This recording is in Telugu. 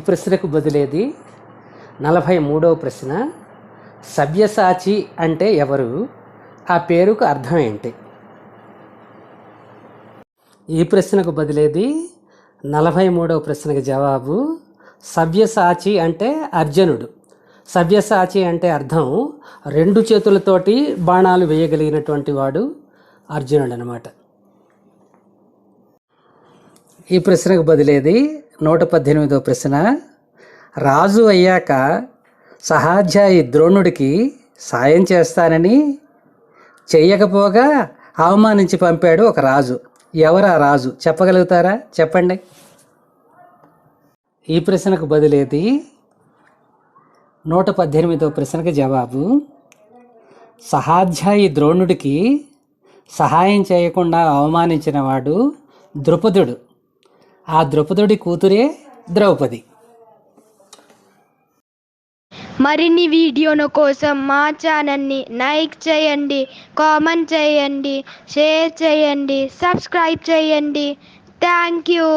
ప్రశ్నకు బదులేది 43వ ప్రశ్న. సవ్యసాచి అంటే ఎవరు? ఆ పేరుకు అర్థం ఏంటి? ఈ ప్రశ్నకు బదులేది 43వ ప్రశ్నకు జవాబు సవ్యసాచి అంటే అర్జునుడు. సవ్యసాచి అంటే అర్థం 2 చేతులతోటి బాణాలు వేయగలిగినటువంటి వాడు అర్జునుడు అన్నమాట. ఈ ప్రశ్నకు బదులేది 118వ ప్రశ్న. రాజు అయ్యాక సహాధ్యాయి ద్రోణుడికి సాయం చేస్తానని చెయ్యకపోగా అవమానించి పంపాడు ఒక రాజు. ఎవరా రాజు? చెప్పగలుగుతారా? చెప్పండి. ఈ ప్రశ్నకు బదులేది 118వ ప్రశ్నకు జవాబు సహాధ్యాయి ద్రోణుడికి సహాయం చేయకుండా అవమానించిన వాడు ద్రుపదుడు. ఆ ద్రుపదుడి కూతురే ద్రౌపది. మరిన్ని వీడియోల కోసం మా ఛానల్ని లైక్ చేయండి, కామెంట్ చేయండి, షేర్ చేయండి, సబ్స్క్రైబ్ చేయండి. Thank you.